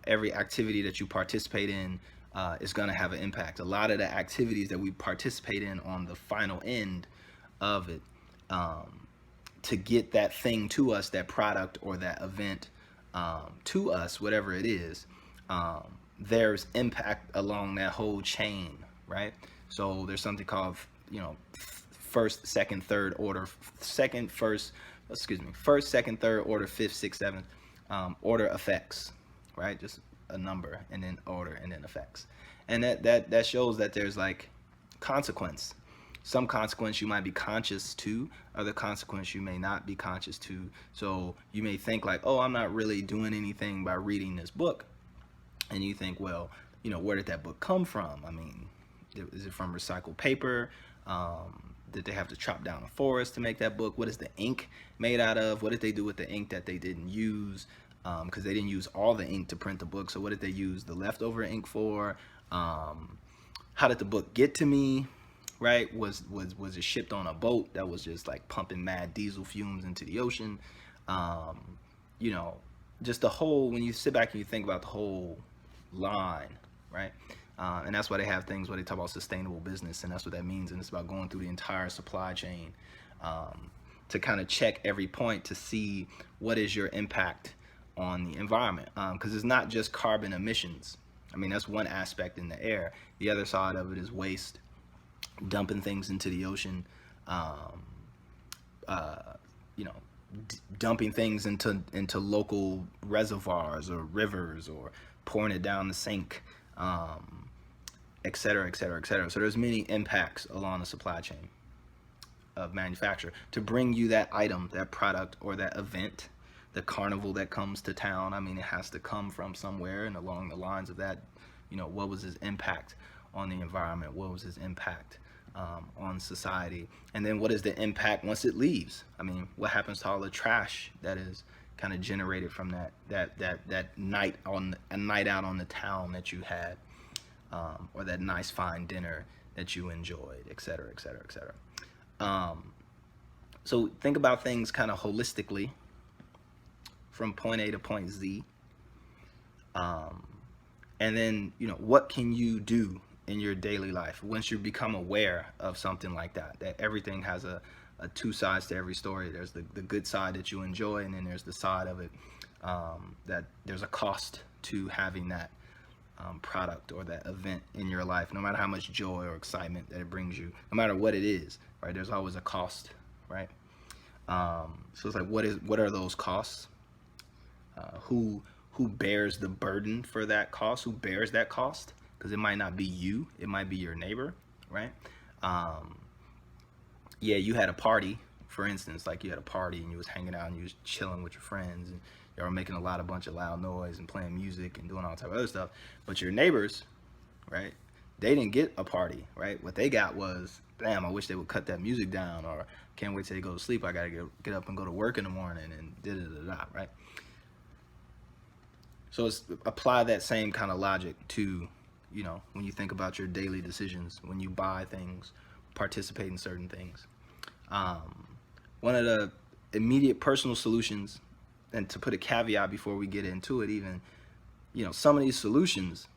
every activity that you participate in is going to have an impact. A lot of the activities that we participate in on the final end of it, to get that thing to us, that product or that event to us, whatever it is, there's impact along that whole chain, right? So there's something called, first, second, third order, first, second, third order, fifth, sixth, seventh, order effects, right? Just a number and then order and then effects. And that shows that there's like consequence. Some consequence you might be conscious to, other consequence you may not be conscious to. So you may think like, oh, I'm not really doing anything by reading this book. And you think, well, where did that book come from? I mean, is it from recycled paper? Did they have to chop down a forest to make that book? What is the ink made out of? What did they do with the ink that they didn't use? Because they didn't use all the ink to print the book. So what did they use the leftover ink for? How did the book get to me? Right? Was it shipped on a boat that was just like pumping mad diesel fumes into the ocean? Just the whole, when you sit back and you think about the whole line, right? And that's why they have things where they talk about sustainable business, and that's what that means. And it's about going through the entire supply chain to kind of check every point to see what is your impact on the environment. Because it's not just carbon emissions. I mean, that's one aspect in the air. The other side of it is waste, dumping things into the ocean, dumping things into local reservoirs or rivers, or pouring it down the sink, et cetera, et cetera, et cetera. So there's many impacts along the supply chain of manufacture to bring you that item, that product, or that event, the carnival that comes to town. I mean, it has to come from somewhere, and along the lines of that, what was his impact on the environment? What was his impact on society? And then what is the impact once it leaves? I mean, what happens to all the trash that is kind of generated from that night out on the town that you had, or that nice fine dinner that you enjoyed, et cetera, et cetera, et cetera. So think about things kind of holistically from point A to point Z. And then, what can you do in your daily life once you become aware of something like that everything has a two sides to every story. There's the good side that you enjoy, and then there's the side of it that there's a cost to having that product or that event in your life, no matter how much joy or excitement that it brings you, no matter what it is, right? There's always a cost, right? So it's like, what are those costs? Who bears the burden for that cost? Who bears that cost? Because it might not be you, it might be your neighbor, right? Yeah, you had a party, for instance, like you had a party and you was hanging out and you was chilling with your friends, and you were making a bunch of loud noise and playing music and doing all type of other stuff. But your neighbors, right, they didn't get a party, right? What they got was, damn, I wish they would cut that music down, or can't wait till they go to sleep, I gotta get up and go to work in the morning, and da-da-da-da, right? So it's apply that same kind of logic to, when you think about your daily decisions, when you buy things, participate in certain things. One of the immediate personal solutions, and to put a caveat before we get into it even, some of these solutions,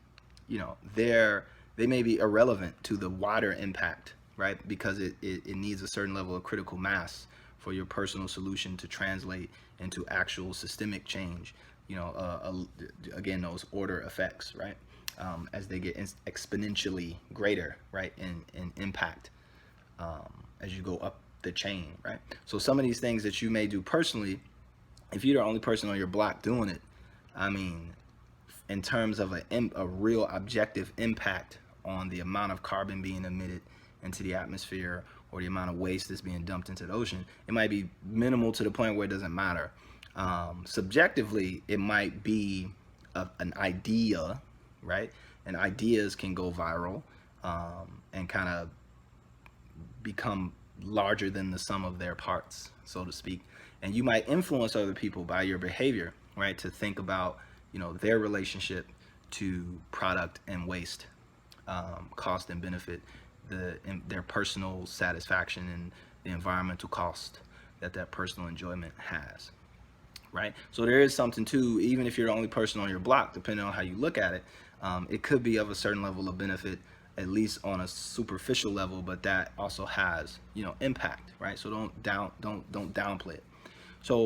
they may be irrelevant to the wider impact, right? Because it needs a certain level of critical mass for your personal solution to translate into actual systemic change. Again, those order effects, right? As they get exponentially greater, right, in impact as you go up the chain, right? So some of these things that you may do personally, if you're the only person on your block doing it, I mean, in terms of a real objective impact on the amount of carbon being emitted into the atmosphere, or the amount of waste that's being dumped into the ocean, it might be minimal to the point where it doesn't matter. Subjectively, it might be an idea, right? And ideas can go viral and kind of become larger than the sum of their parts, so to speak. And you might influence other people by your behavior, right? To think about, their relationship to product and waste, cost and benefit, their personal satisfaction and the environmental cost that personal enjoyment has, right? So there is something too, even if you're the only person on your block, depending on how you look at it, it could be of a certain level of benefit, at least on a superficial level, but that also has, you know, impact, right? So don't downplay it. So